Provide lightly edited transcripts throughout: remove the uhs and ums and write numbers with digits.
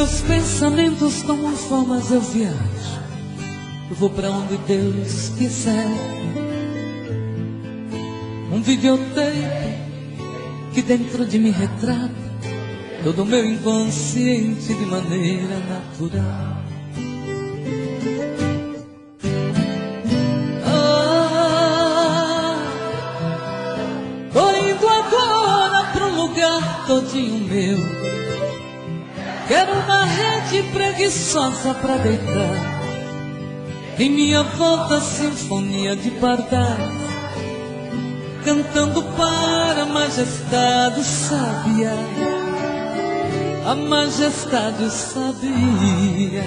meus pensamentos tomam formas, eu viajo. Eu vou pra onde Deus quiser. Um videotape que dentro de mim retrata todo o meu inconsciente de maneira natural. Tô indo agora pra um lugar todinho meu. Quero uma rede preguiçosa pra deitar. Em minha volta sinfonia de pardais, cantando para a majestade sábia. A majestade sabia.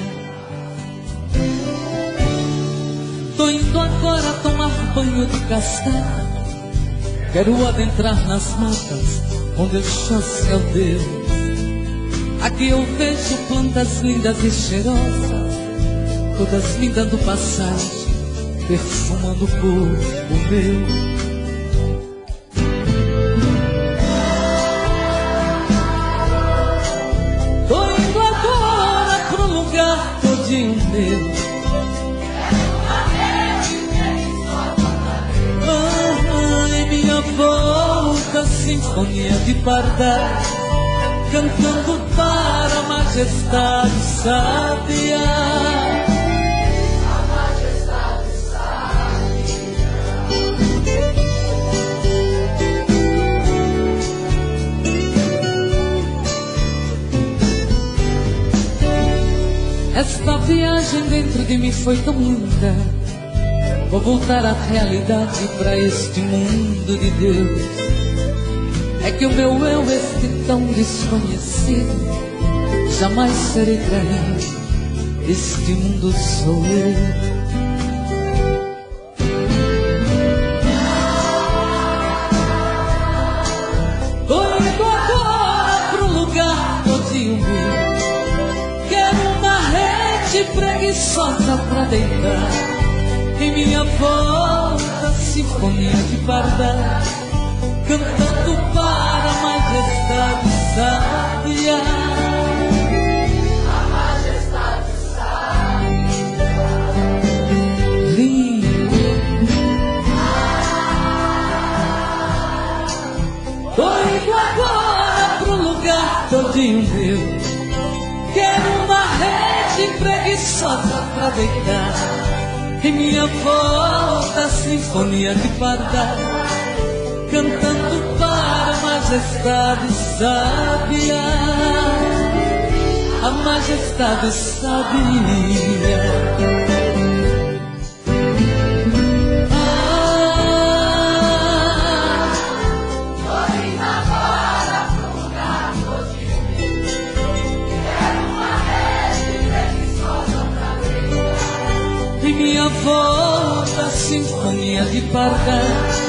Tô indo agora tomar banho de castanha. Quero adentrar nas matas onde eu chance ao Deus. Aqui eu vejo plantas lindas e cheirosas, todas me dando passagem, perfumando o corpo meu. Meu. Em minha volta sinfonia de pardais, cantando para a majestade sábia. A majestade sábia. Esta viagem dentro de mim foi tão linda. Vou voltar à realidade, pra este mundo de Deus. É que o meu eu, este tão desconhecido, jamais serei traído. Este mundo sou eu. Tô indo agora pro lugar todinho meu. Preguiçosa pra deitar. Em minha volta sinfonia de pardais, cantando para a majestade sábia. A majestade sábia. Lindo. Tô indo agora pro lugar todinho meu. Quero uma rede preguiçosa pra deitar. Em minha volta sinfonia de pardais, cantando para a majestade sábia. A majestade sabia. Minha volta sinfonia de pardais,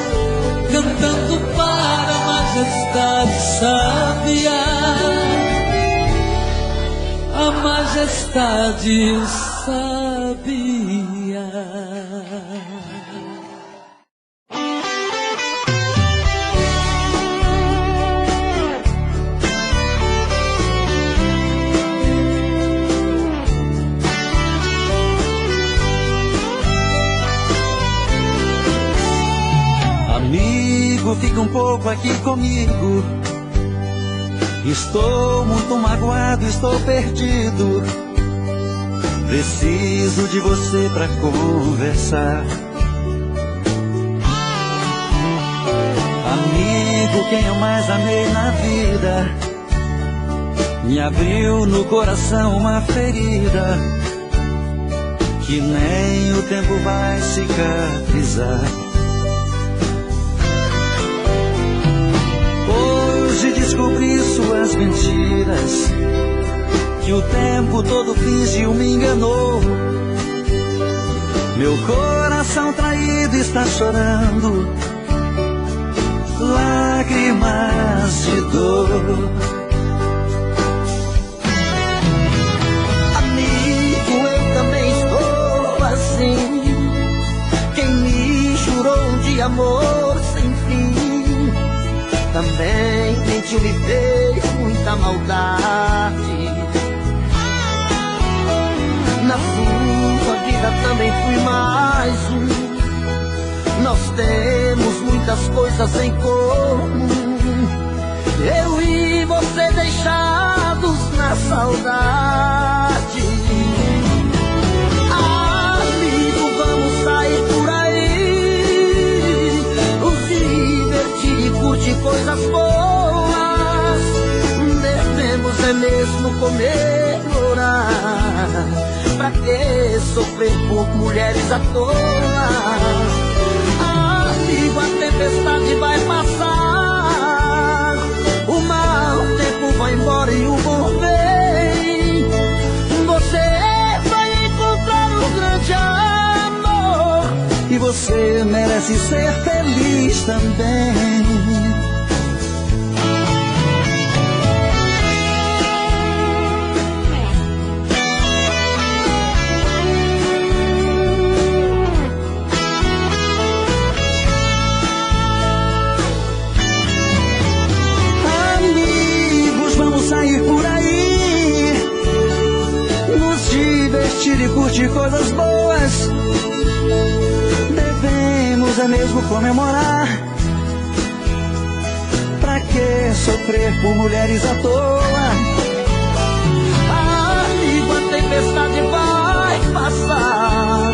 cantando para a majestade sábia. A majestade sabia. Fica um pouco aqui comigo. Estou muito magoado, estou perdido. Preciso de você pra conversar. Amigo, quem eu mais amei na vida, me abriu no coração uma ferida que nem o tempo vai cicatrizar. Hoje descobri suas mentiras, que o tempo todo fingiu, me enganou. Meu coração traído está chorando lágrimas de dor. Amigo, eu também estou assim. Quem me jurou de amor sem fim, também mentiu, me fez muita maldade. na sua vida também fui mais um. Nós temos muitas coisas em comum, eu e você deixados na saudade. Amigo, vamos sair por aí, nos divertir e curtir coisas boas. Devemos é mesmo comemorar, pra que sofrer por mulheres à toa? Amigo, a tempestade vai passar, o mau tempo vai embora e o bom vem. Você vai encontrar um grande amor, e você merece ser feliz também. E curtir coisas boas, devemos é mesmo comemorar, pra que sofrer por mulheres à toa? Amigo, a tempestade vai passar,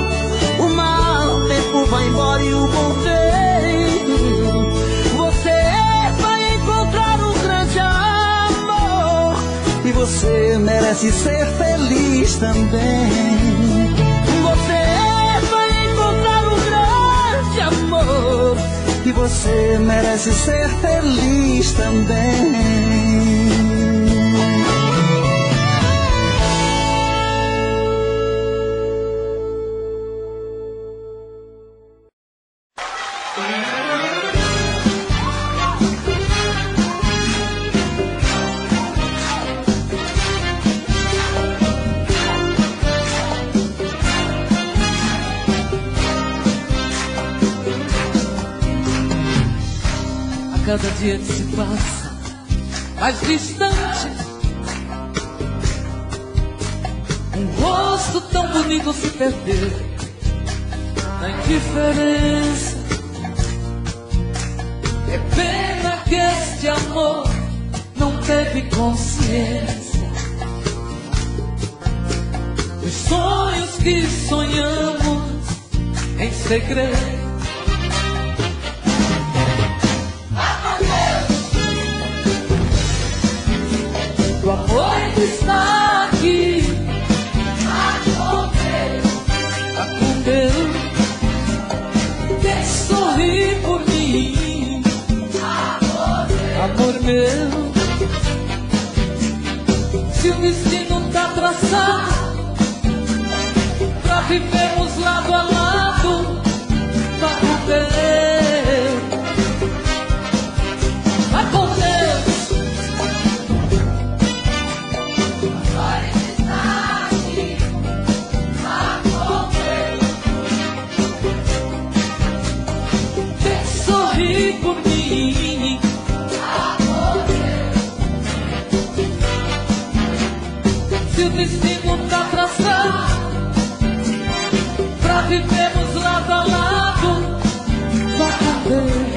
o mau tempo vai embora e o bom vem. Você vai encontrar um grande amor, e você merece ser feliz também. Você vai encontrar um grande amor, e você merece ser feliz também. Cada dia que se passa mais distante, um rosto tão bonito se perdeu na indiferença. É pena que este amor não teve consciência. Os sonhos que sonhamos em segredo, o amor está aqui, tá com Deus, quem sorri por mim, amor meu. Se o destino tá traçado pra vivermos lado a lado, tá com Deus, tá com Deus. Por mim, se o destino tá traçado pra vivermos lado a lado, vai caber.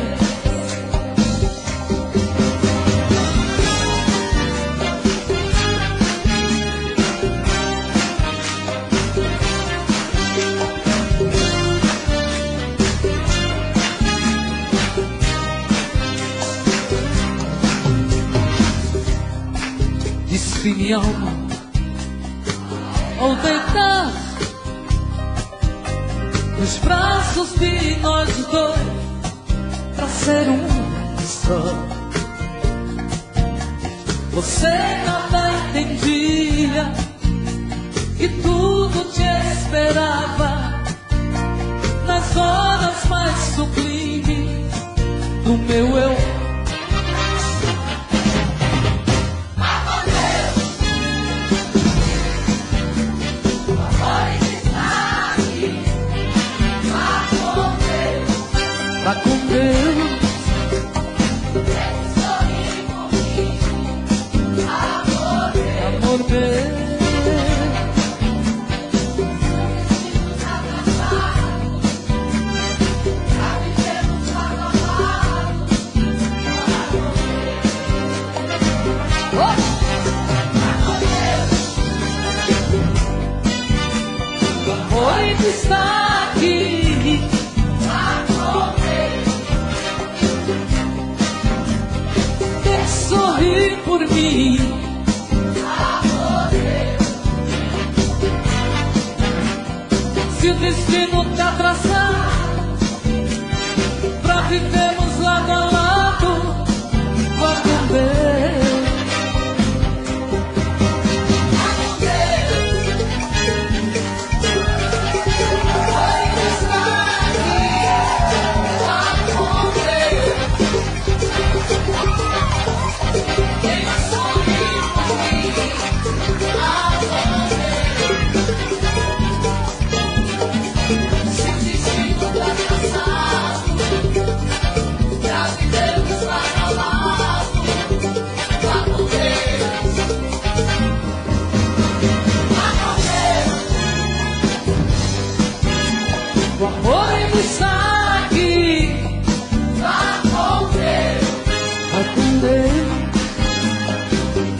Minha alma, ao deitar nos braços de nós dois, pra ser um só. Você nada entendia, que tudo te esperava nas horas mais sublimes do meu eu. Tá com Deus, amor meu. está aqui. Quer sorrir por mim. Se o destino tá traçado pra vivermos lado a lado, vá com Deus. O amor ainda está aqui. Vá com Deus. Vá com Deus.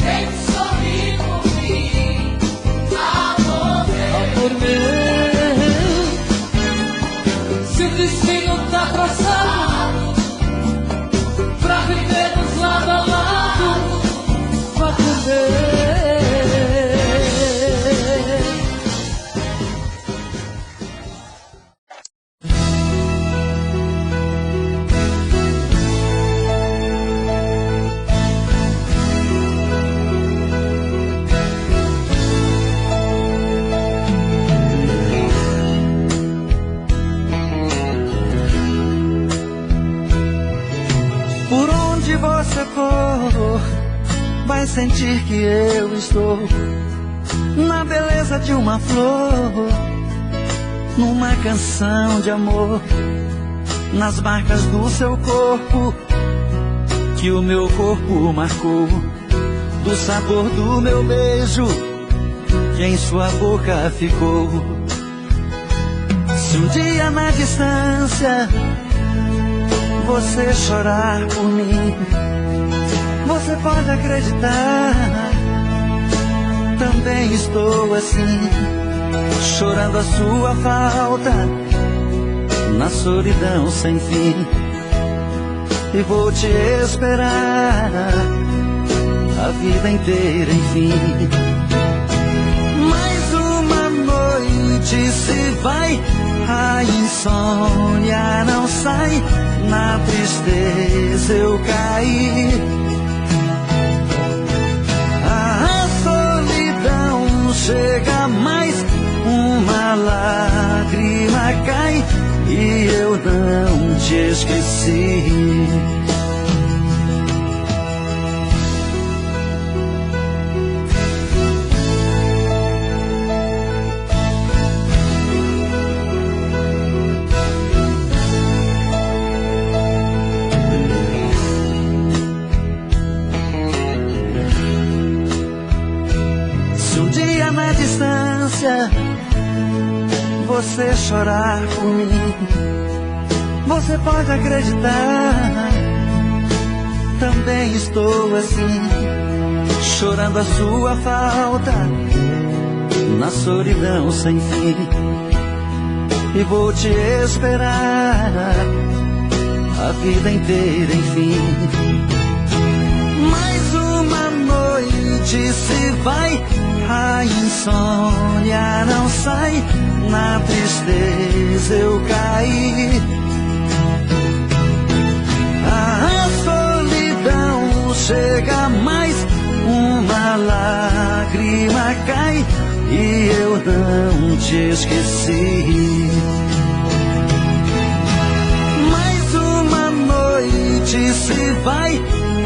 Quem sorri por mim. Amor meu. Se o destino tá traçado pra vivermos lado a lado, vá com Deus. Por onde você for, vai sentir que eu estou na beleza de uma flor, numa canção de amor, nas marcas do seu corpo, que o meu corpo marcou, do sabor do meu beijo, que em sua boca ficou. Se um dia na distância você chorar por mim, você pode acreditar, também estou assim, chorando a sua falta, na solidão sem fim. E vou te esperar a vida inteira, enfim. Mais uma noite se vai, a insônia não sai, na tristeza eu caí. A solidão chega mais, uma lágrima cai, e eu não te esqueci. Na distância você chorar por mim, você pode acreditar, também estou assim, chorando a sua falta, na solidão sem fim. E vou te esperar a vida inteira, enfim. Mais uma noite se vai, a insônia não sai, na tristeza eu caí. A solidão chega mais, uma lágrima cai, e eu não te esqueci. Mais uma noite se vai,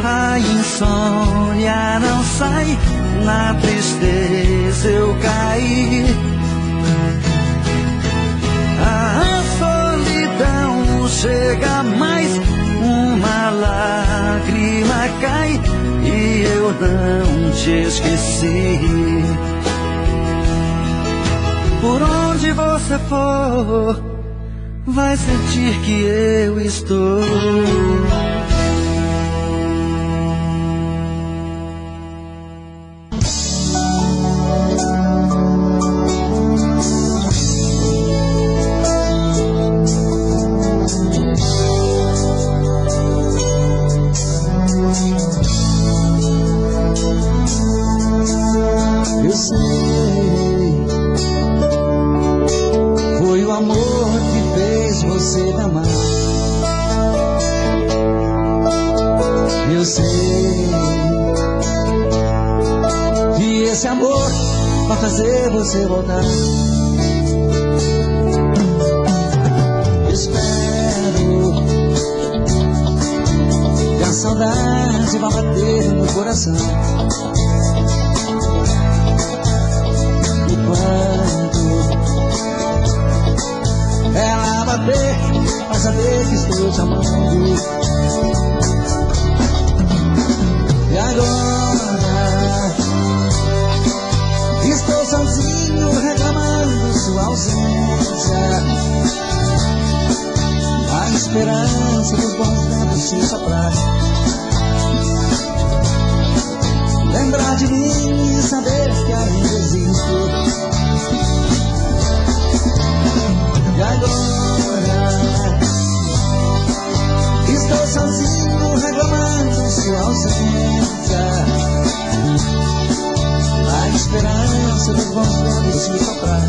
a insônia não sai, na tristeza eu caí. A solidão chega mais, uma lágrima cai, e eu não te esqueci. Por onde você for, vai sentir que eu estou. esse amor vai fazer você voltar. Espero que a saudade vai bater no coração. E quando ela bater, vai saber que estou te amando. E agora estou sozinho reclamando sua ausência. A esperança dos bons ventos se soprar. Lembrar de mim e saber que ainda existo. E agora estou sozinho reclamando sua ausência. A esperança dos bons ventos se soprar.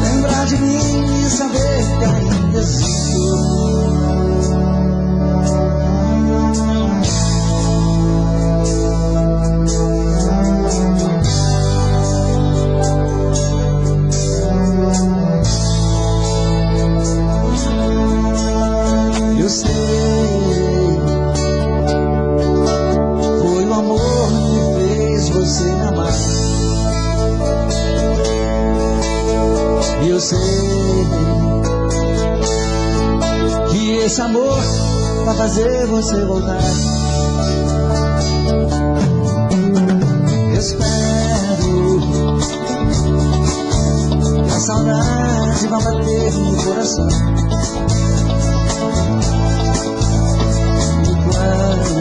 Lembrar de mim e saber que ainda existo. Eu sei, foi o amor que fez você me amar. Eu sei que esse amor vai fazer você voltar. Espero que a saudade vai bater no coração. E quando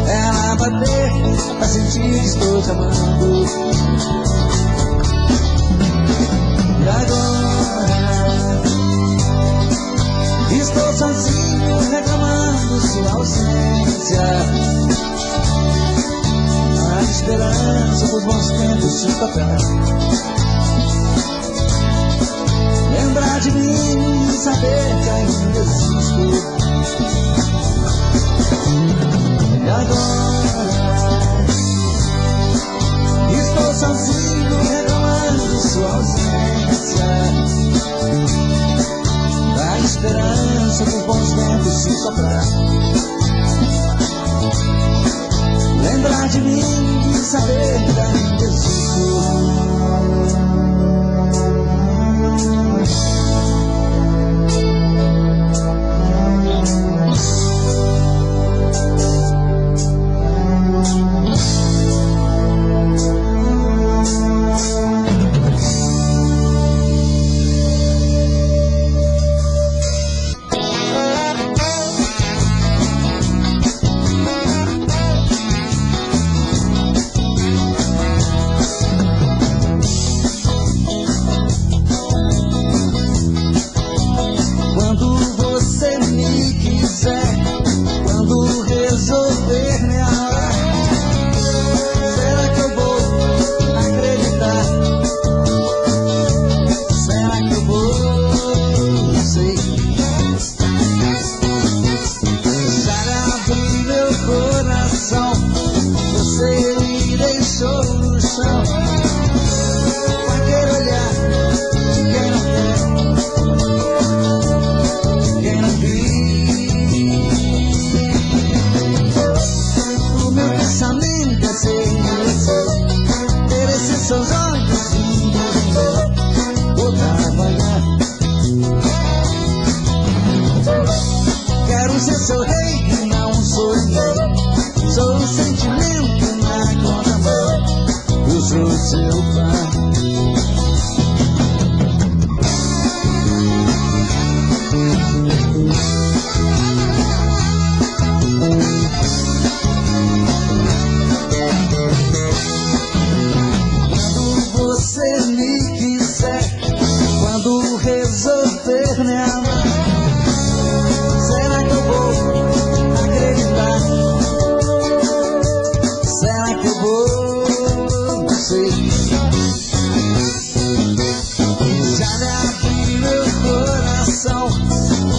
ela bater, vai sentir que estou te amando. E agora estou sozinho reclamando sua ausência. A esperança dos bons tempos se soprar. Lembrar de mim e saber que ainda existo. E agora estou sozinho reclamando sua ausência. A esperança dos bons ventos se soprar. Lembrar de mim e saber que ainda existo.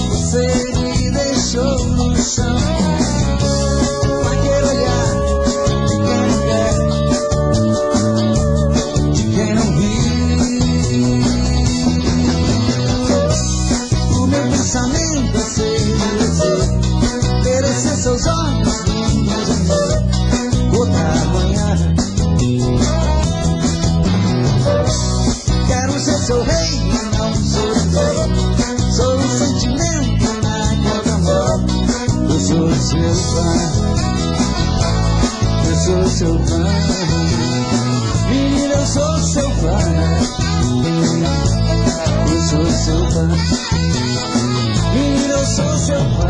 Você me deixou no chão. fã. Eu sou seu fã. Menina, eu sou seu fã. Eu sou seu fã. Menina, eu sou seu fã.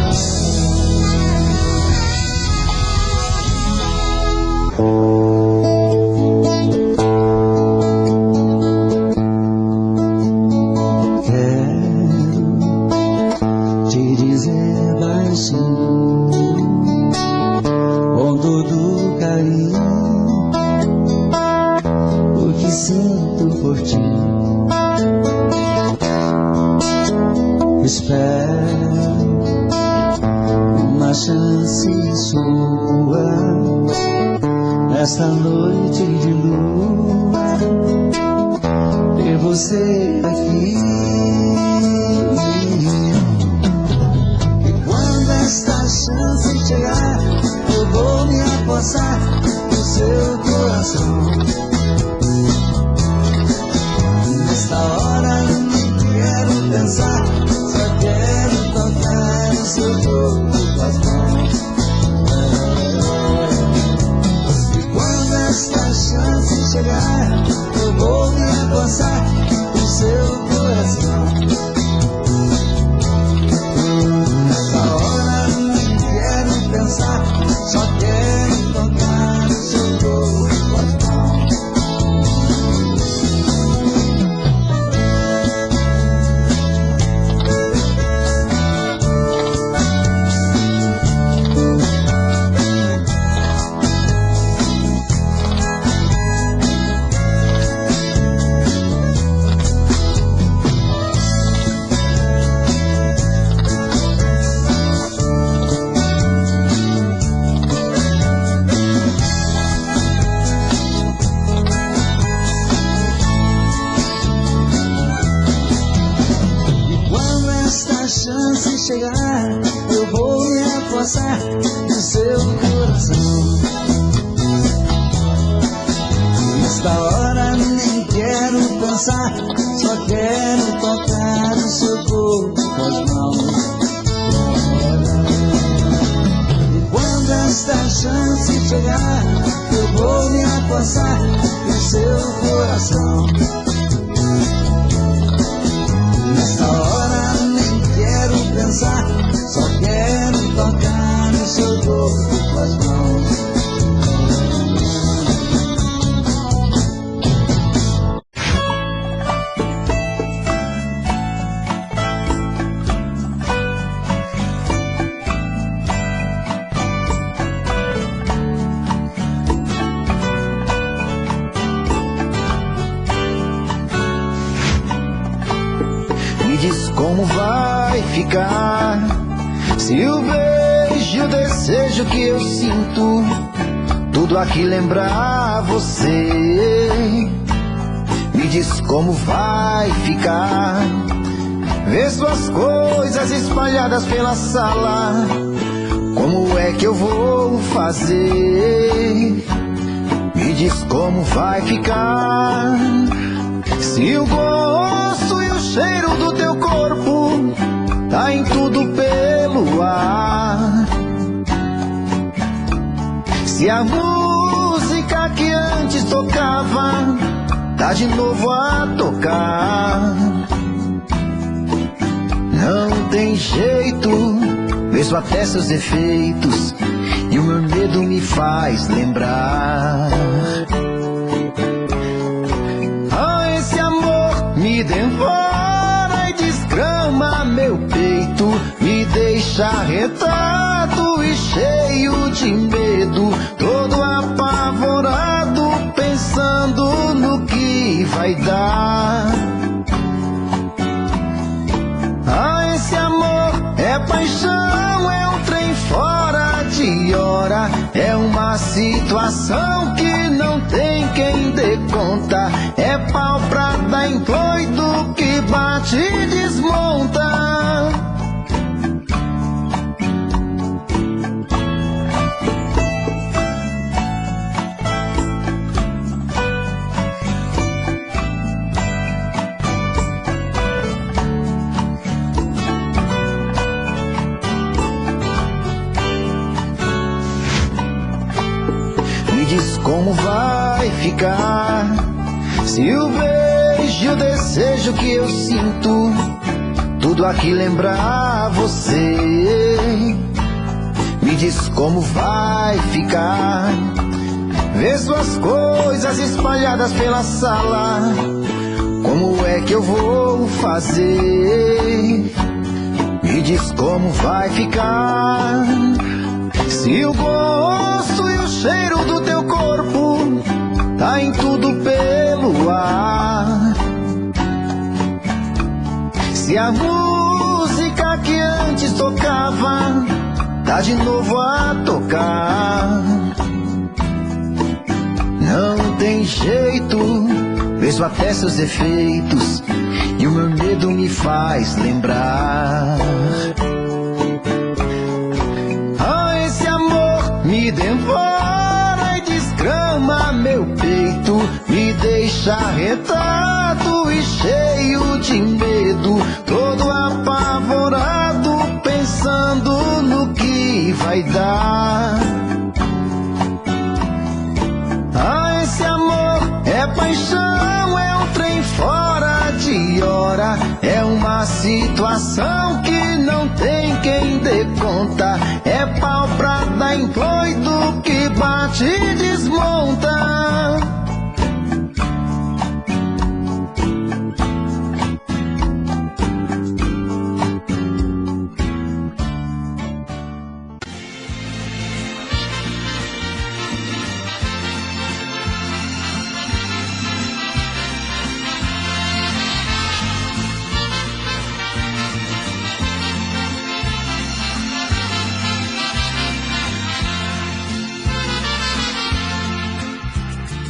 Quero te dizer baixinho, com todo carinho, o que sinto por ti. Espero uma chance sua nesta noite de lua, ter você aqui. E quando esta chance chegar, eu vou me apossar do seu coração. Nesta hora eu nem quero pensar, só quero tocar o seu corpo com as mãos. E quando esta chance chegar, eu vou me apossar do seu coração. Nessa hora eu nem quero pensar, só quero tocar o seu corpo com as mãos. Chance chegar, eu vou me apossar do seu coração. Nesta hora nem quero pensar, só quero tocar o seu corpo com as mãos. E quando esta chance chegar, eu vou me apossar do seu coração. Nesta hora nem quero pensar, só quero tocar no seu corpo com as mãos. Me diz como vai ficar se o beijo, o desejo que eu sinto, tudo aqui lembrar você. Me diz como vai ficar ver suas coisas espalhadas pela sala. Como é que eu vou fazer? Me diz como vai ficar se o gosto e o cheiro do teu corpo tá em tudo pelo ar. Se a música que antes tocava tá de novo a tocar. Não tem jeito, vejo até seus defeitos e o meu medo me faz lembrar. Esse amor me devora e desgrama meu peito, me deixa arretado e cheio de medo, todo apavorado, pensando no que vai dar. Esse amor é paixão, é um trem fora de hora, é uma situação que não tem quem dê conta, é pau pra dar em doido que bate e desmonta. como vai ficar. Se o beijo e o desejo que eu sinto, tudo aqui lembrar você, me diz como vai ficar. Vê suas coisas espalhadas pela sala, como é que eu vou fazer? Me diz como vai ficar. Se o gosto e o cheiro do teu corpo tá em tudo pelo ar, se a música que antes tocava tá de novo a tocar, não tem jeito, vejo até seus defeitos e o meu medo me faz lembrar. Ah, esse amor me devora e desgrama meu peito, me deixa retado e cheio de medo, todo apavorado, pensando no que vai dar. Ah, esse amor é paixão, é um trem fora de hora, é uma situação que não tem quem dê conta, é pau pra dar em doido que bate e desmonta.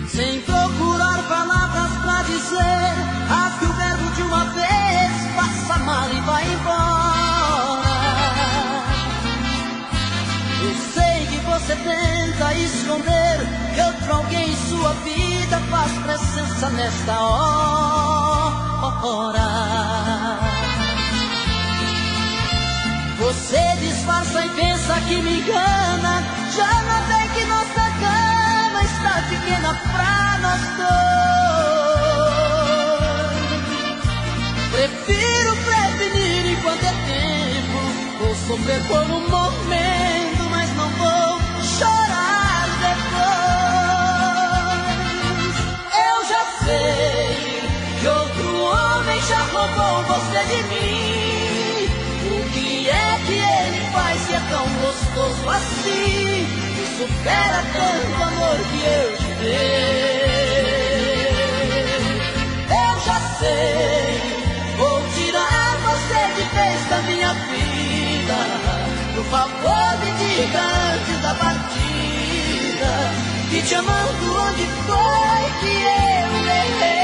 Sem procurar palavras pra dizer, rasgue o verbo de uma vez, passa mal e vai embora. Eu sei que você tenta esconder que outro alguém em sua vida faz presença nesta hora. Você disfarça e pensa que me engana, já notei que nossa cama está pequena pra nós dois. Prefiro prevenir enquanto é tempo, vou sofrer por um momento, mas não vou chorar depois. Eu já sei que outro homem já roubou você de mim. O que é que ele faz que é tão gostoso assim? Supera tanto amor que eu te dei. Eu já sei, vou tirar você de vez da minha vida. Por favor, me diga antes da partida que te amando onde foi que eu errei.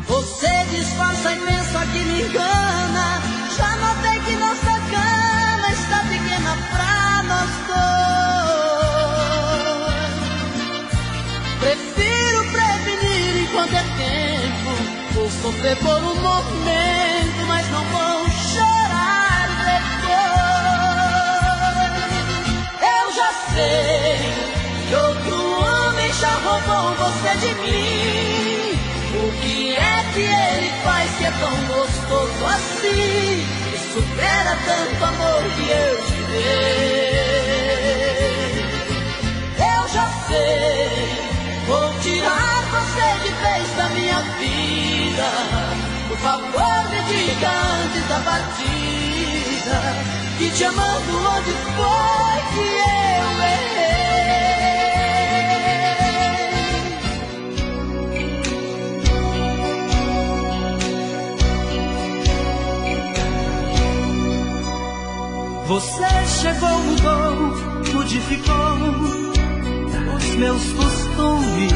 Você disfarça e pensa que me engana, já notei que nossa cama está pequena pra nós dois. Prefiro prevenir enquanto é tempo, vou sofrer por um momento, mas não vou chorar depois. Eu já sei que outro homem já roubou você de mim. O que é que ele faz que é tão gostoso assim? Que supera tanto amor que eu te dei. Eu já sei, vou tirar você de vez da minha vida. Por favor, me diga antes da partida que te amando onde foi que eu errei. Você chegou, mudou, modificou os meus costumes,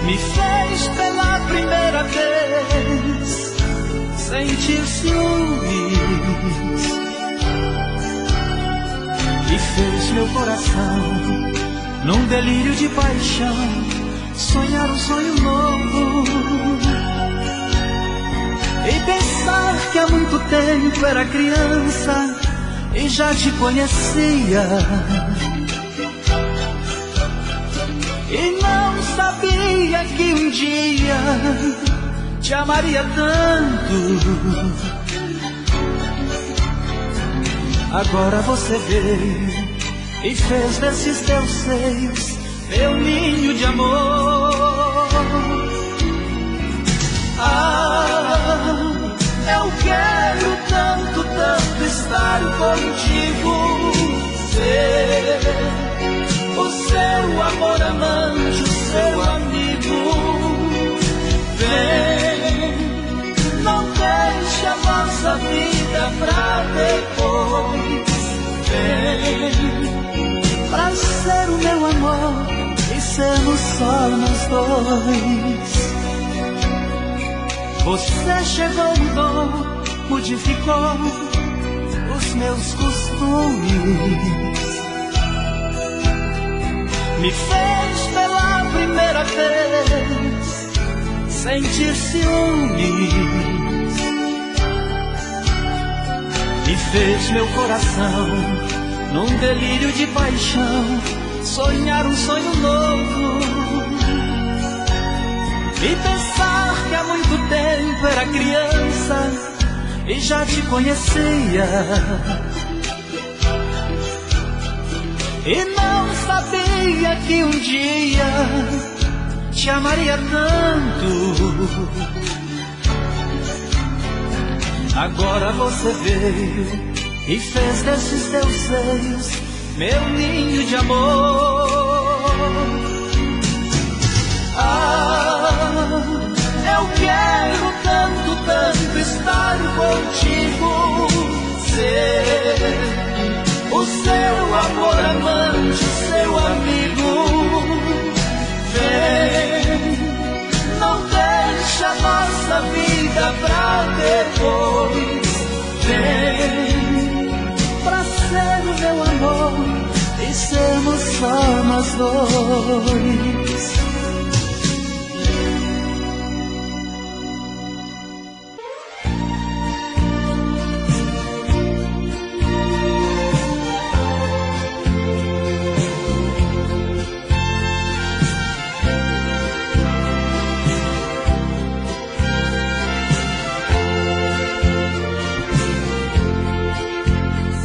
me fez pela primeira vez sentir ciúmes e fez meu coração, num delírio de paixão, sonhar um sonho novo e pensar que há muito tempo era criança e já te conhecia e não sabia que um dia te amaria tanto. Agora você veio e fez desses teus seios meu ninho de amor. Ah, eu quero tanto, tanto estar contigo, ser o seu amor amante, o seu amigo. Vem, não deixe a nossa vida pra depois. Vem, pra ser o meu amor e sermos só nós dois. Você chegou, mudou, modificou os meus costumes, me fez pela primeira vez sentir ciúmes e fez meu coração, num delírio de paixão, sonhar um sonho novo e pensar que há muito tempo era criança e já te conhecia e não sabia que um dia te amaria tanto. Agora você veio e fez desses teus seios meu ninho de amor. Ah, eu quero tanto, tanto estar contigo, ser o seu amor amante, o seu amigo. Vem, não deixa a nossa vida pra depois. Vem, pra ser o meu amor e sermos só nós dois.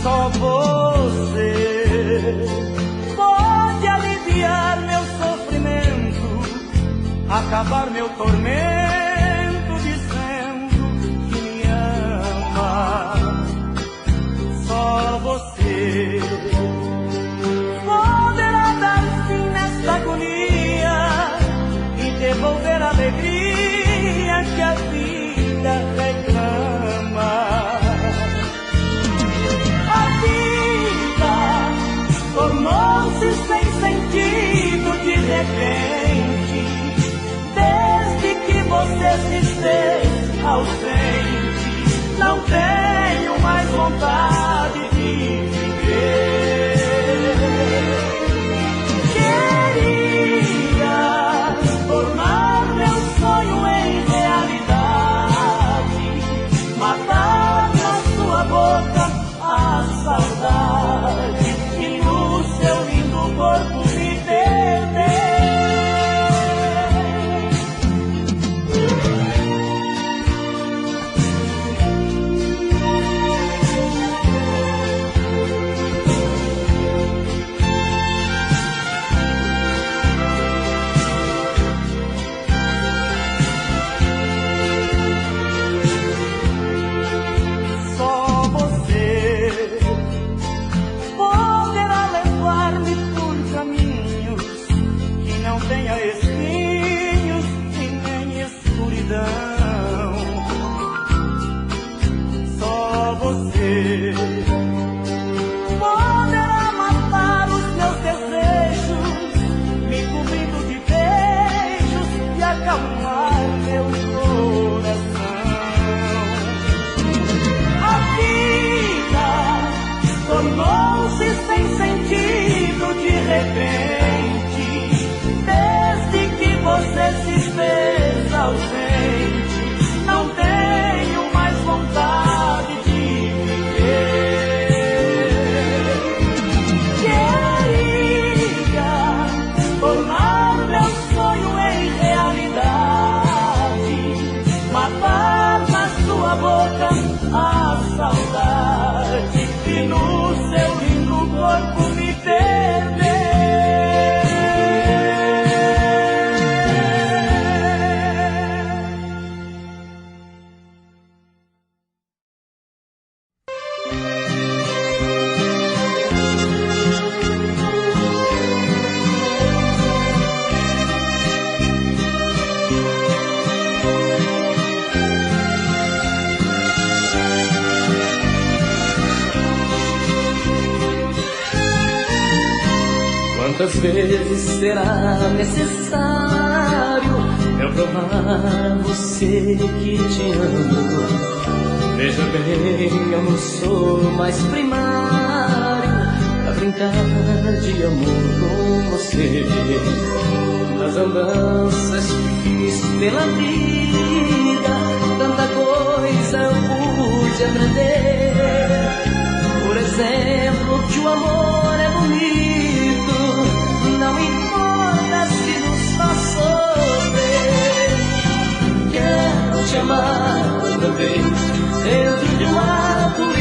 Só você pode aliviar meu sofrimento, acabar meu tormento, dizendo que me ama. Só você poderá dar fim nesta agonia e devolver a alegria que a vida reclama. Tornou-se sem sentido de repente, desde que você se fez ausente. Não tenho mais vontade de viver. Queria tornar meu sonho em realidade, matar na sua boca a saudade e no seu lindo corpo me perder. Quantas vezes será necessário eu provar a você que te amo? Veja bem, eu não sou mais primário pra brincar de amor com você. Nas andanças que fiz pela vida, tanta coisa eu pude aprender. Por exemplo, que o amor é bonito, não importa se nos faz sofrer. Quero te amar outra vez, dentro de um arco-íris,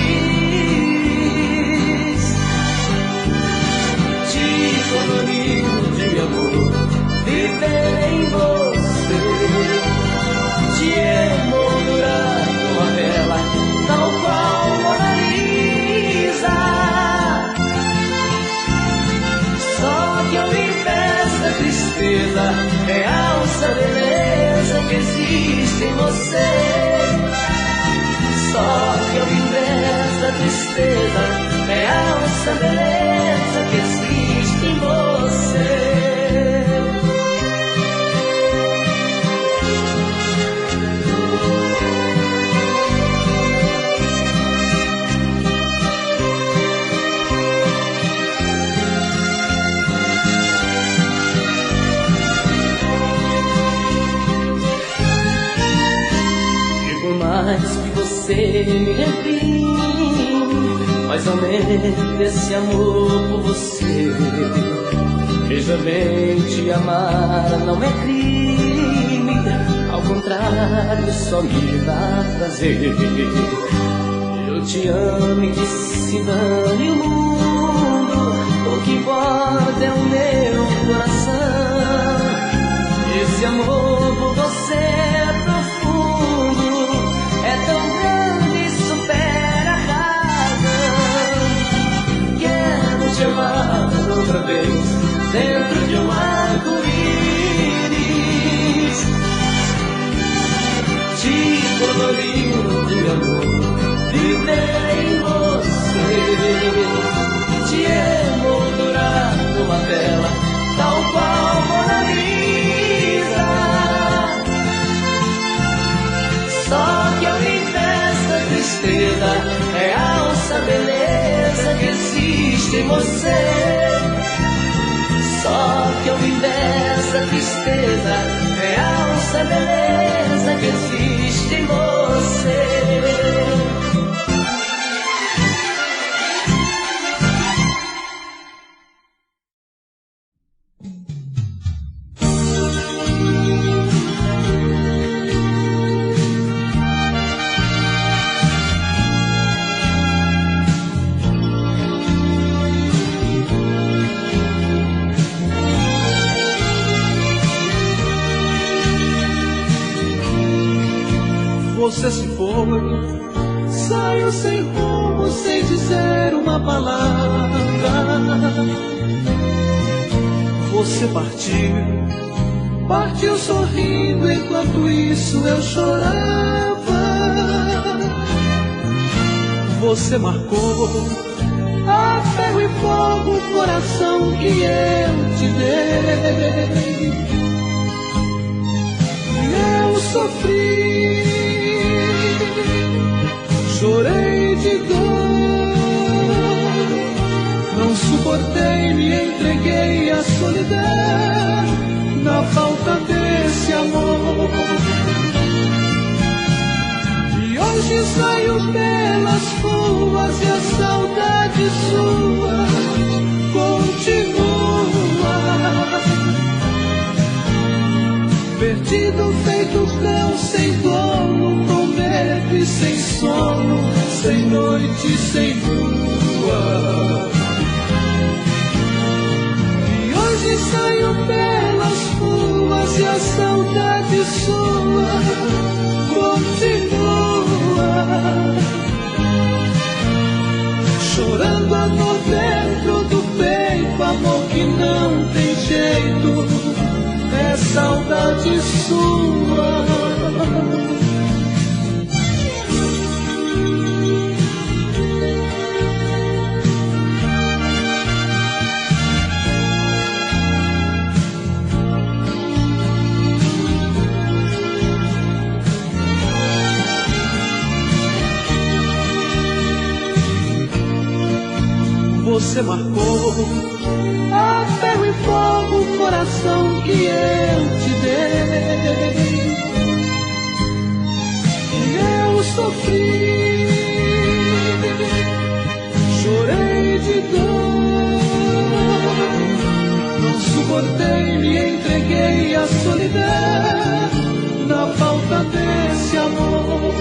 te colorir de amor, viver em você, te emoldurar com a vela, tal qual Mona Lisa. Só que ao invés da tristeza, realça a beleza que existe em você. Só que ao invés da tristeza, realça a beleza que existe em você. Mais que você me reprime, mas aumenta esse amor por você. Veja bem, te amar não é crime, ao contrário, só me dá prazer. Eu te amo e que se dane o mundo, o que importa é o meu coração. Esse amor por você é profundo, é tão grande, supera a razão. Quero te amar outra vez, dentro de um arco-íris, te colorir de amor, viver em você, te emoldurar numa tela, tal qual Mona Lisa. Só que ao invés da tristeza, realça a beleza que existe em você. Só que ao invés da tristeza, realça a beleza que existe em você. Você se foi, saiu sem rumo, sem dizer uma palavra. Você partiu, partiu sorrindo, enquanto isso eu chorava. Você marcou a ferro e fogo o coração que eu te dei. Eu sofri, chorei de dor, não suportei, me entreguei à solidão, na falta desse amor. E hoje saio pelas ruas e a saudade sua continua. Perdido feito cão, sem dono, com medo e sem sono, sem noite, sem lua. E hoje saio pelas ruas e a saudade sua continua. Chorando a dor dentro do peito, amor que não tem jeito, é saudade sua. você marcou. A ferro e fogo o coração que eu te dei. E eu sofri, chorei de dor, não suportei, me entreguei à solidão, na falta desse amor.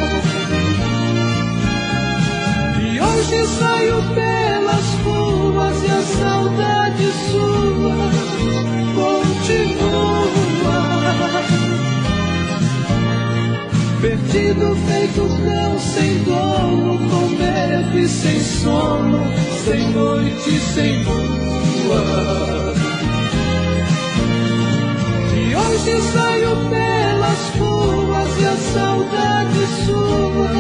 E hoje saio pelas ruas e a saudade sua continua. Perdido feito cão, sem dono, com medo e sem sono, sem noite, sem lua. E hoje saio pelas ruas e a saudade sua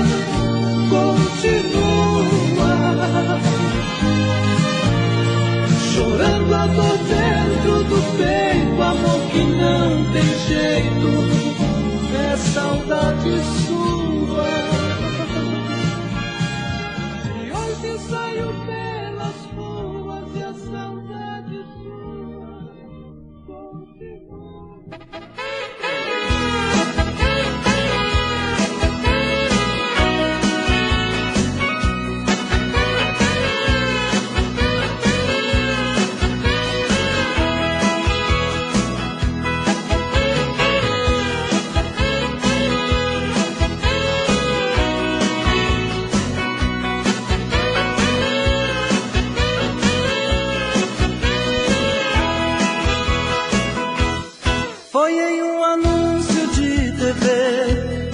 continua. Chorando a dor dentro do peito, amor que não tem jeito, é saudade sua. E hoje saio pelas ruas e a saudade sua continua. Foi em um anúncio de TV,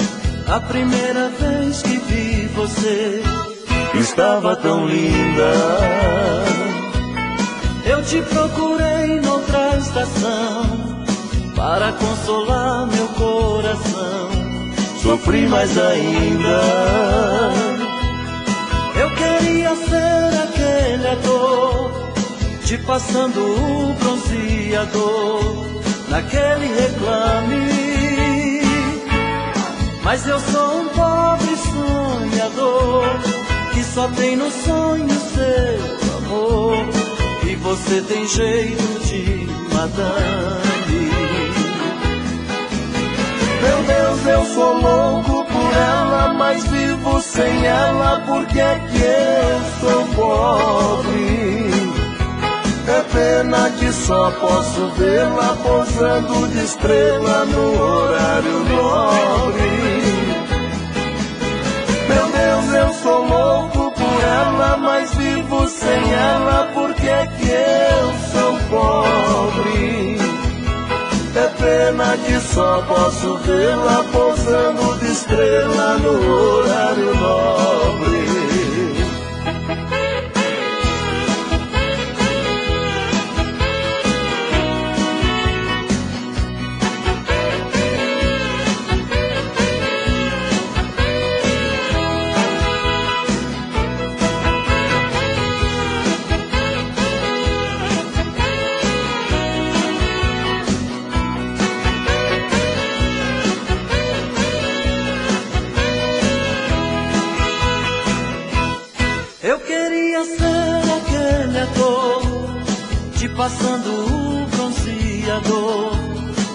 a primeira vez que vi você. Estava tão linda. Eu te procurei noutra estação para consolar meu coração. Sofri mais ainda. Eu queria ser aquele ator, te passando o bronzeador naquele reclame. Mas eu sou um pobre sonhador que só tem no sonho seu amor. E você tem jeito de madame. Meu Deus, eu sou louco por ela, mas vivo sem ela. Porque é que eu sou pobre? É pena que só posso vê-la posando de estrela no horário nobre. Meu Deus, eu sou louco por ela, mas vivo sem ela. Porque é que eu sou pobre? É pena que só posso vê-la posando de estrela no horário nobre. Eu queria ser aquele ator, te passando o bronzeador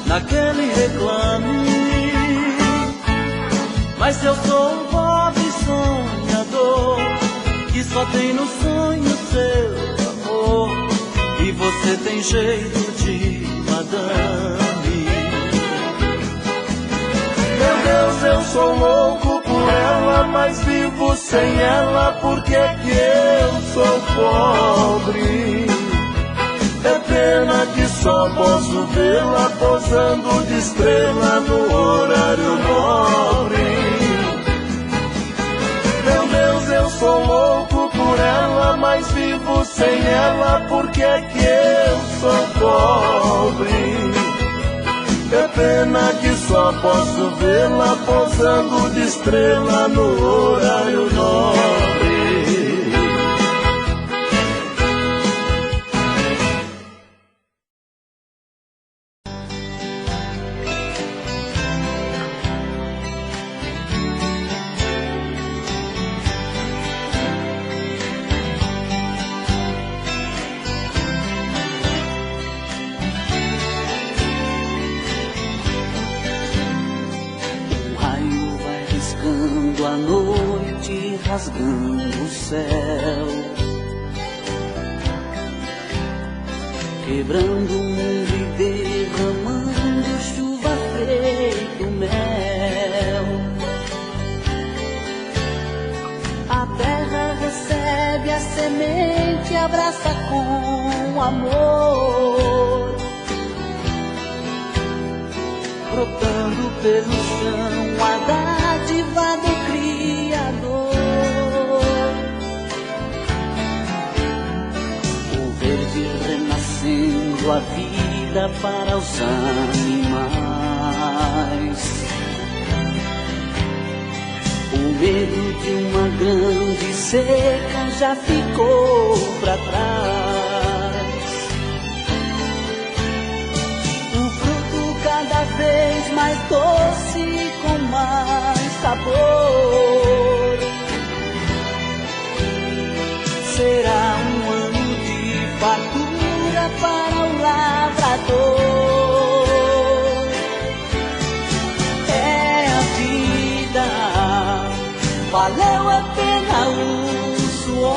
naquele reclame. Mas eu sou um pobre sonhador que só tem no sonho seu amor. E você tem jeito de madame. Meu Deus, eu sou louco por ela, mas vivo sem ela. Porque é que eu sou pobre? É pena que só posso vê-la posando de estrela no horário nobre. Meu Deus, eu sou louco por ela, mas vivo sem ela. Porque é que eu sou pobre? É pena que só posso vê-la posando de estrela no horário nobre. quando a noite rasgando o céu, quebrando o mundo e derramando chuva feito mel. A terra recebe a semente, abraça com amor, brotando pelo chão a dádiva do Criador. O verde renascendo a vida para os animais. O medo de uma grande seca já ficou pra trás. O fruto cada vez mais doce e com mais sabor. Será um ano de fartura para o lavrador. É a vida, valeu a pena o suor.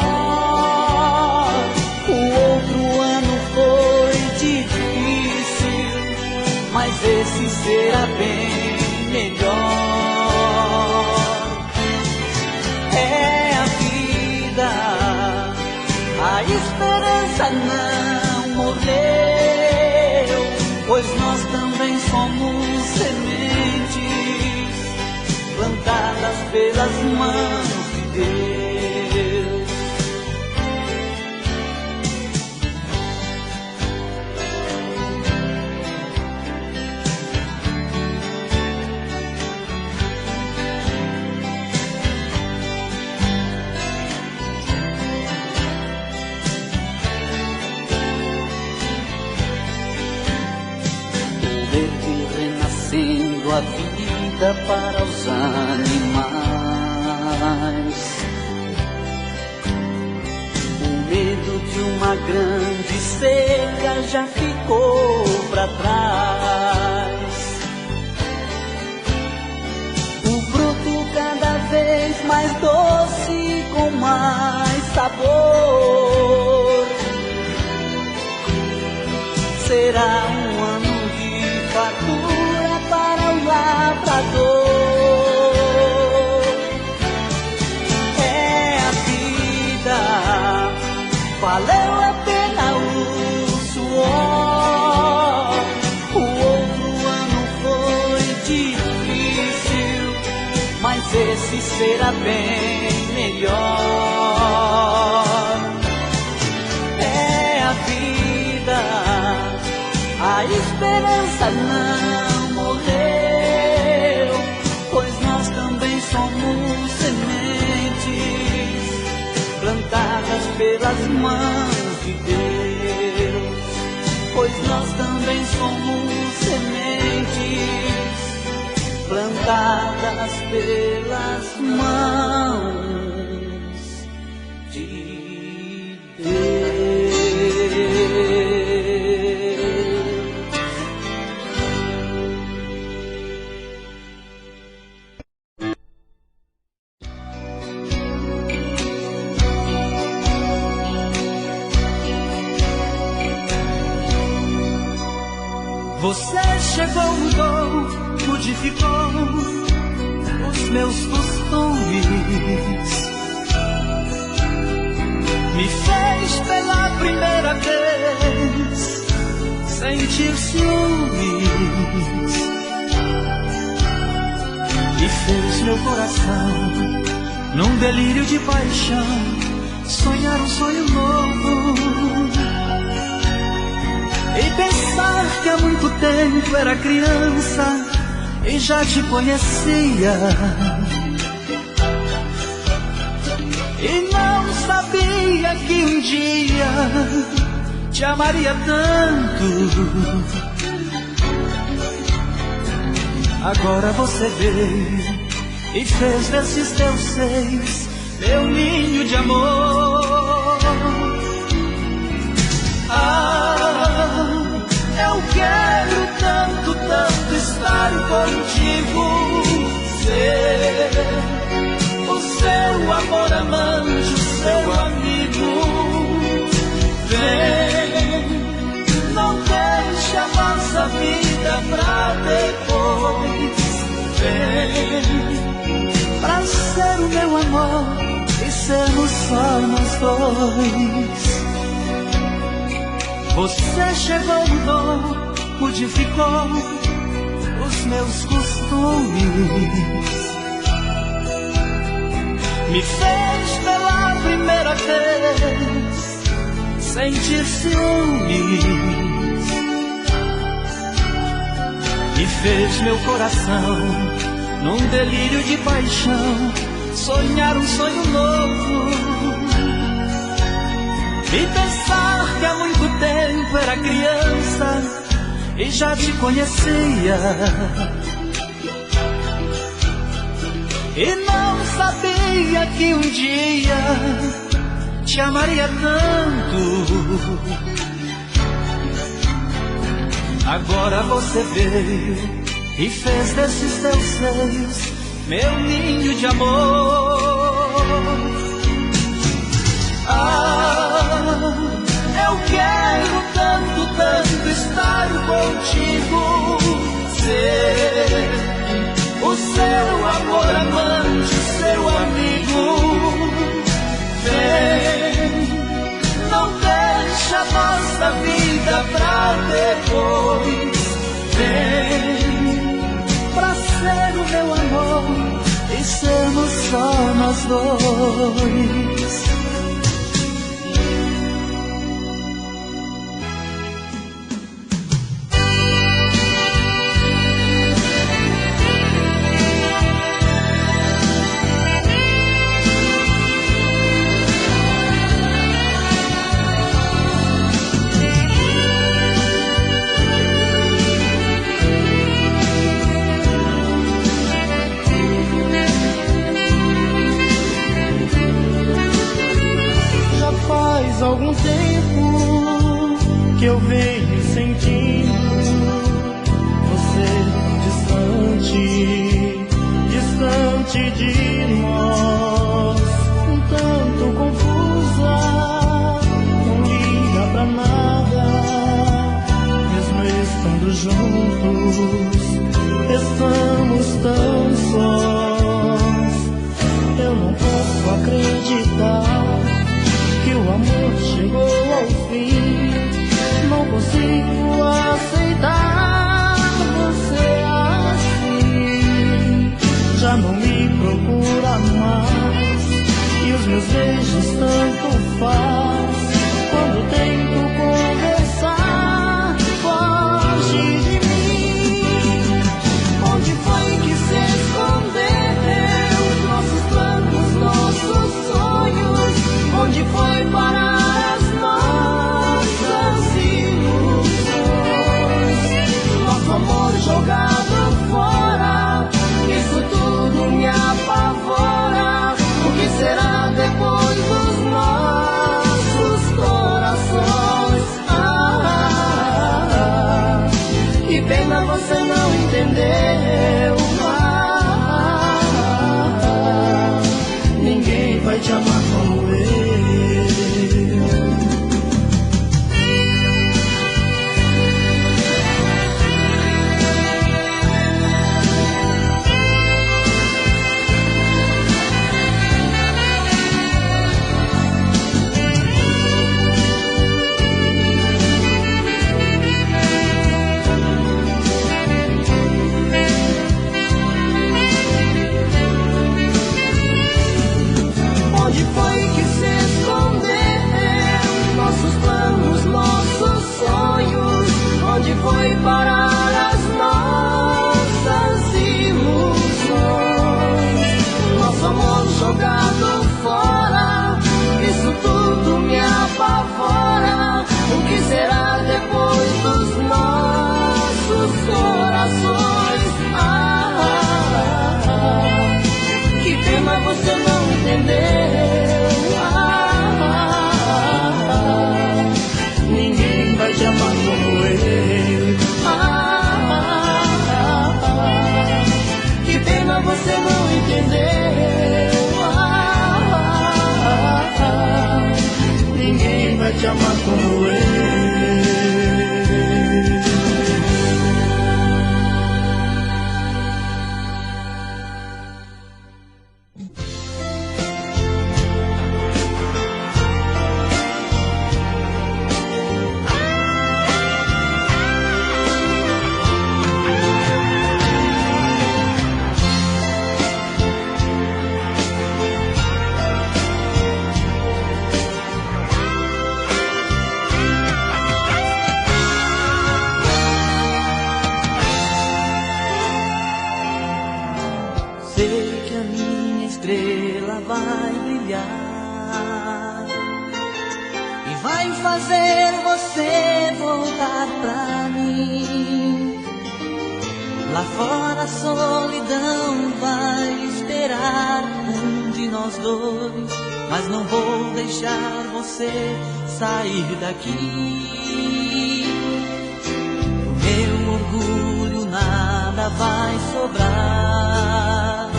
O outro ano foi difícil, mas esse será bem melhor. É a vida, a esperança não morreu, pois nós também somos sementes plantadas pelas mãos de Deus. O verde renascendo a vida para os animais. O medo de uma grande seca já ficou pra trás. O fruto cada vez mais doce e com mais sabor. Será um ano de fartura para o lavrador. É a vida, valeu a pena o suor. O outro ano foi difícil, mas esse será bem melhor. É a vida, a esperança não morreu, pois nós também somos sementes plantadas pelas mãos de Deus. Pois nós também somos sementes plantadas pelas mãos de Deus. Você chegou, mudou, modificou os meus costumes, me fez pela primeira vez sentir ciúmes, e fez meu coração, num delírio de paixão, sonhar um sonho novo. E pensar que há muito tempo era criança e já te conhecia, e não sabia que um dia te amaria tanto. Agora você veio e fez desses teus seios meu ninho de amor. Eu quero tanto, tanto estar contigo, ser sermos só nós dois. Você chegou, mudou, modificou os meus costumes, me fez pela primeira vez sentir ciúmes, e fez meu coração, num delírio de paixão, sonhar um sonho novo, e pensar que há muito tempo era criança e já te conhecia, e não sabia que um dia te amaria tanto. Agora você veio e fez desses teus seios meu ninho de amor. Ah, eu quero tanto, tanto estar contigo, ser o seu amor amante, seu amigo. Vem, não deixa a nossa vida pra depois. Vem pra ser o meu amor e sermos só nós dois. Algum tempo que eu venho sentindo você distante, distante de nós, um tanto confusa, não liga pra nada, mesmo estando juntos, estamos tão sós. Eu não posso acreditar que o amor chegou ao fim, não consigo aceitar você assim. Já não me procura mais, e os meus beijos tanto faz. Quando tento conversar, foge de mim. Onde foi que se escondeu nossos planos, nossos sonhos? Onde foi parar as nossas ilusões? Nosso amor jogado fora, isso tudo me apavora. O que será depois dos nossos corações? Que pena você não entendeu. Ninguém vai te amar como eu. Foi parar as nossas ilusões. Nosso amor jogado fora, isso tudo me apavora. O que será depois dos nossos corações? Que pena você não entendeu. Ninguém vai te amar como eu. Que pena você não entendeu. Ninguém vai te amar como eu. estrela vai brilhar e vai fazer você voltar pra mim. Lá fora a solidão vai esperar um de nós dois, mas não vou deixar você sair daqui. Do meu orgulho nada vai sobrar.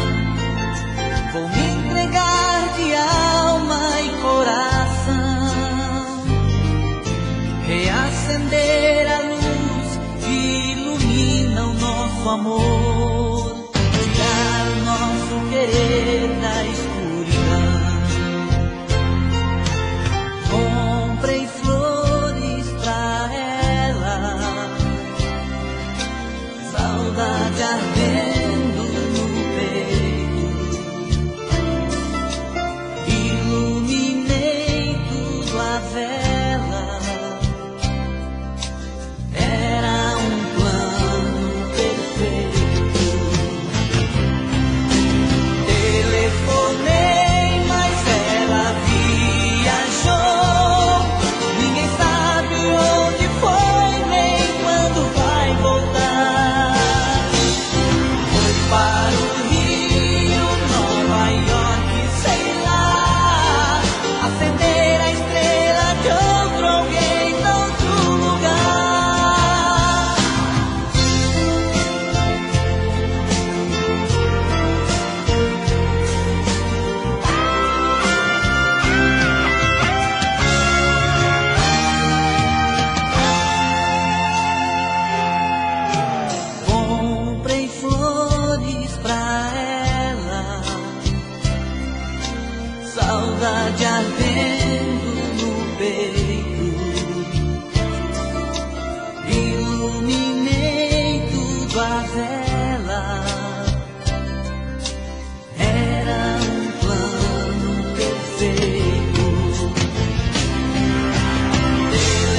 Vou me entregar de alma e coração, reacender a luz que ilumina o nosso amor, tirar o nosso querer da escuridão. Comprei flores pra ela, saudade ardendo no peito, iluminei tudo à vela. Era um plano perfeito. Telefonei, mas ela viajou. Ninguém sabe onde foi, nem quando vai voltar. Foi para o Rio, Nova York, sei lá, acender a estrela de outro alguém, noutro lugar. Comprei flores pra ela, saudade ardendo no peito, iluminei tudo à vela. Era um plano perfeito.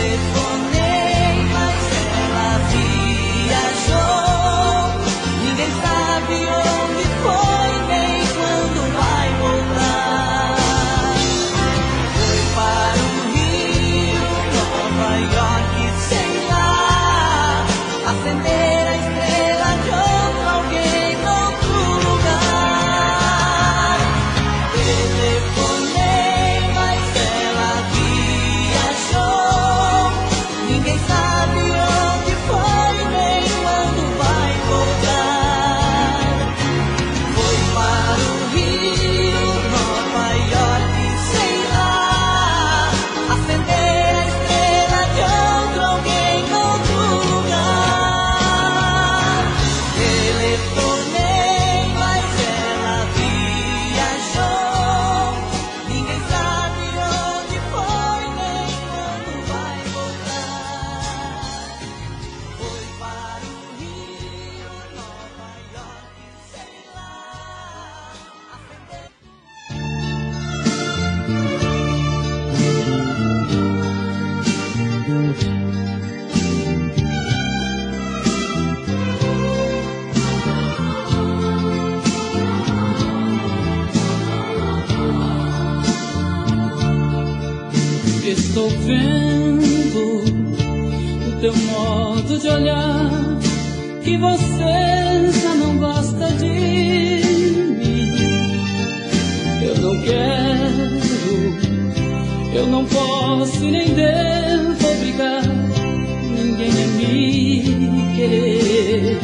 Telefonei, mas ela viajou. Ninguém sabe onde foi, nem quando vai voltar. Foi para o Rio, Nova York, sei lá, acender a estrela de outro alguém, noutro lugar. Telefonei, mas ela viajou. Ninguém sabe onde foi, nem quando vai voltar. Foi para o Rio, Nova York, sei lá, acender a estrela de outro alguém, noutro lugar. Telefonei, mas ela viajou. Ninguém sabe onde foi, nem quando vai voltar. Foi para o Rio, Nova York, sei lá, acender. Estou vendo o teu modo de olhar, que você já não gosta de mim. Eu não quero, eu não posso e nem devo obrigar ninguém a me querer.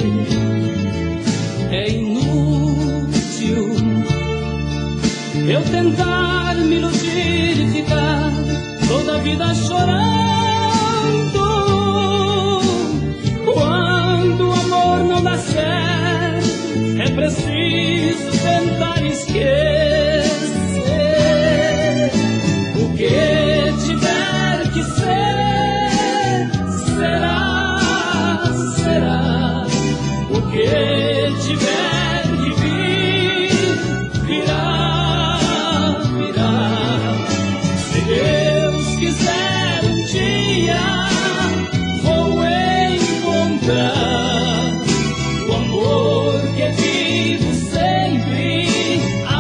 É inútil eu tentar me iludir e ficar toda a vida chorando. Quando o amor não dá certo, é preciso tentar esquecer. O que tiver que ser, será, será. O que tiver que vir, virá, virá. Se Deus quiser um dia, vou encontrar o amor que vivo sempre a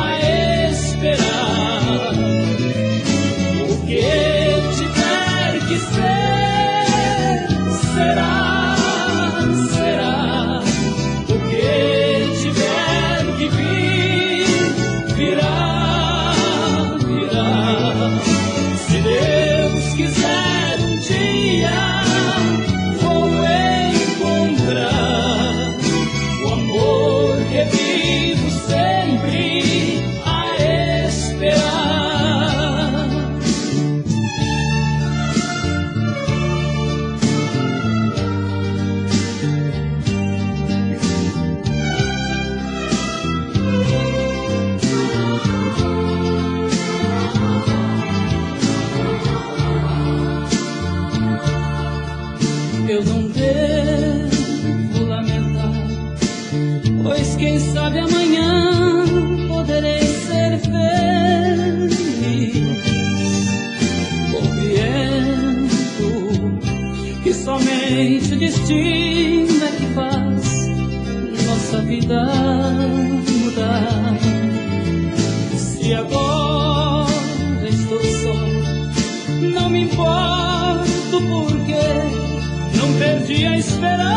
amanhã poderei ser feliz. Compreendo que somente o destino é que faz nossa vida mudar. Se agora estou só, não me importo porque não perdi a esperança.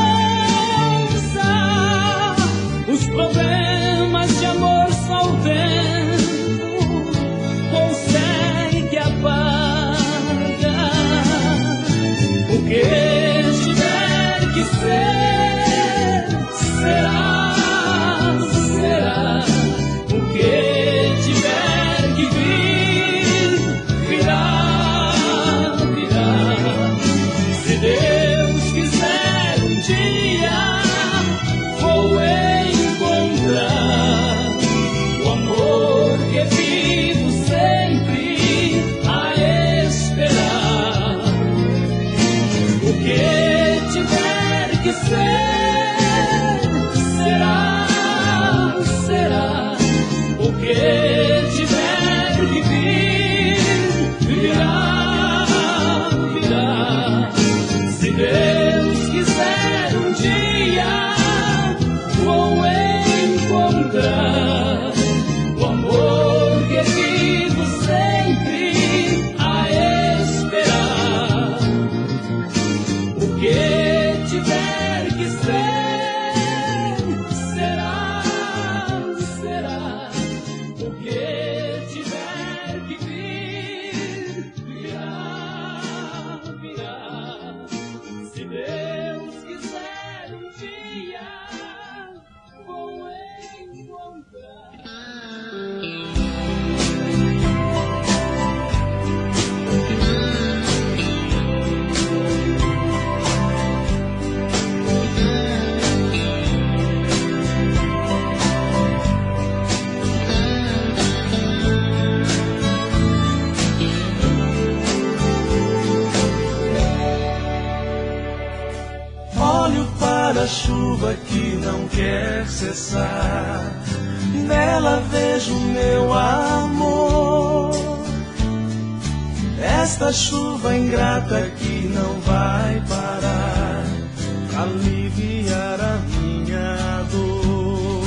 Os problemas de amor só o tempo consegue apagar. O que tiver que ser, será, será. O que tiver que vir, virá, virá. Se Deus quiser um dia, vou encontrar o amor que vivo sempre a esperar. O que tiver que ser, será, será. O que tiver que vir, virá, virá. Se Deus quiser um dia, vou encontrar o amor que vivo sempre a esperar. O que tiver que ser, será, será. O que tiver que vir, virá, virá. Se Deus quiser um dia, vou encontrar. Olho para a chuva que não quer cessar, nela vejo meu amor. Esta chuva ingrata que não vai parar, aliviar a minha dor.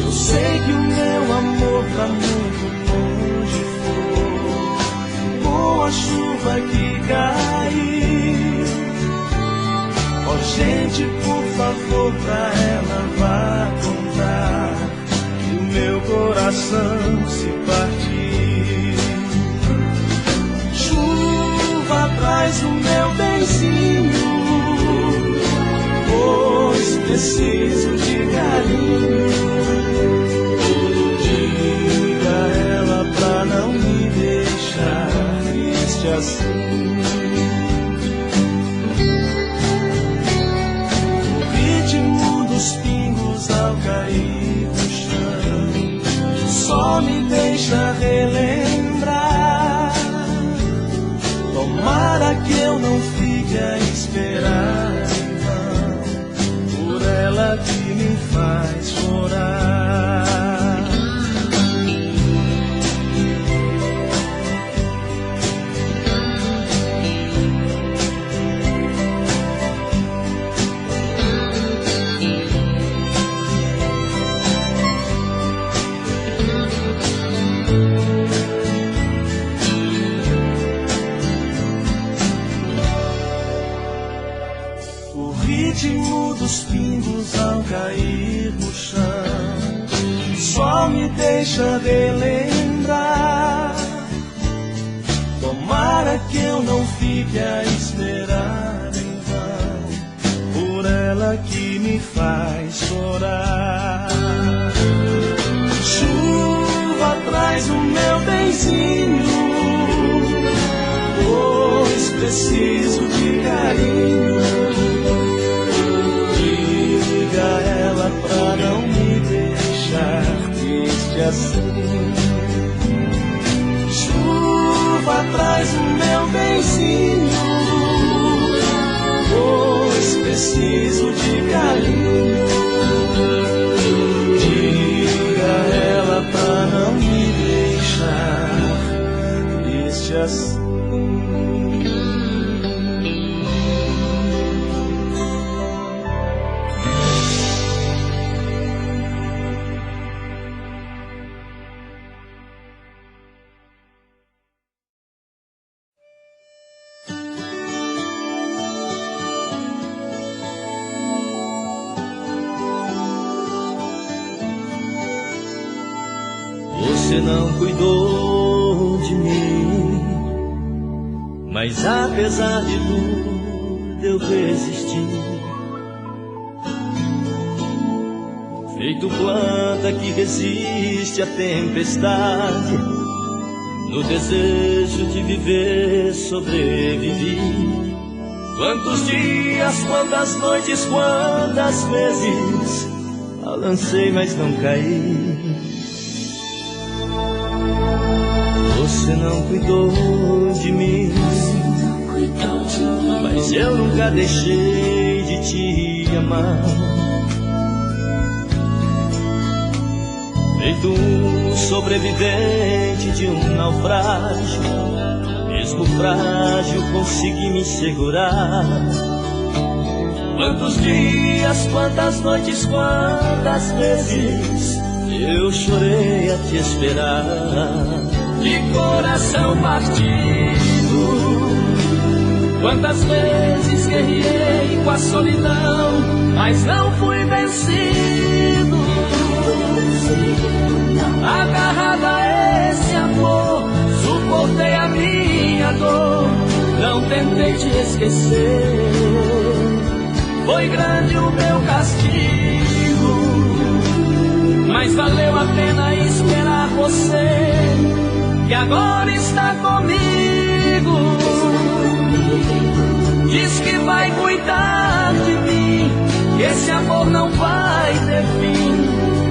Eu sei que o meu amor pra muito longe for, boa chuva que caiu. Oh, gente, por favor, pra ela vá contar que o meu coração se partiu. Chuva atrás do meu benzinho, pois preciso de carinho. Diga a ela pra não me deixar triste assim. Os pingos ao cair no chão só me deixa relembrar. Tomara que eu não fique a esperar em vão por ela que me faz chorar. Dos pingos ao cair no chão só me deixa relembrar. Tomara que eu não fique a esperar em vão por ela que me faz chorar. Chuva atrás do meu benzinho, pois preciso de carinho. Diga ela pra não me deixar triste assim. Chuva atrás do meu benzinho, pois preciso de carinho. Você não cuidou de mim, mas apesar de tudo eu resisti. Feito planta que resiste à tempestade, no desejo de viver sobrevivi. Quantos dias, quantas noites, quantas vezes balancei, mas não caí. Você não cuidou de mim, mas eu nunca deixei de te amar. Feito um sobrevivente de um naufrágio, mesmo frágil consegui me segurar. Quantos dias, quantas noites, quantas vezes eu chorei a te esperar. De coração partido, quantas vezes guerrei com a solidão, mas não fui vencido. Agarrado a esse amor, suportei a minha dor, não tentei te esquecer. Foi grande o meu castigo, mas valeu a pena esperar você, que agora está comigo. Diz que vai cuidar de mim, que esse amor não vai ter fim.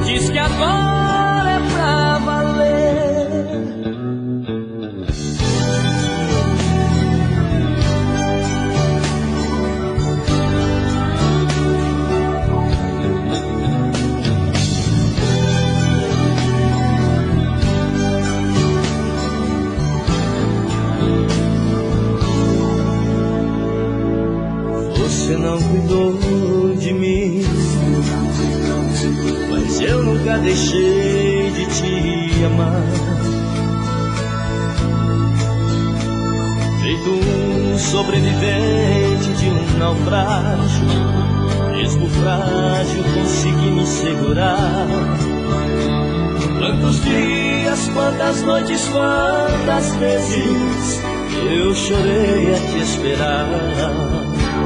Diz que agora é pra valer. Você não cuidou de mim, mas eu nunca deixei de te amar. Feito um sobrevivente de um naufrágio, mesmo frágil consegui me segurar. Quantos dias, quantas noites, quantas vezes eu chorei a te esperar.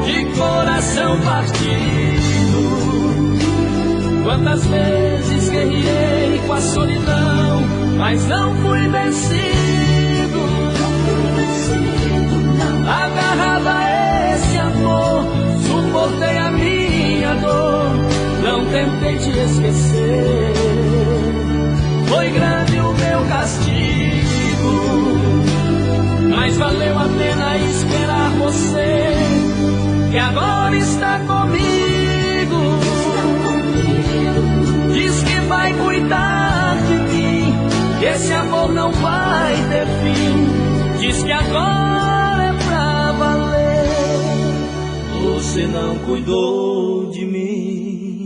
De coração partido, quantas vezes guerrei com a solidão, mas não fui vencido. Agarrado a esse amor, suportei a minha dor, não tentei te esquecer. Foi grande o meu castigo, mas valeu a pena esperar você, que agora está comigo. Diz que vai cuidar de mim, que esse amor não vai ter fim. Diz que agora é pra valer. Você não cuidou de mim,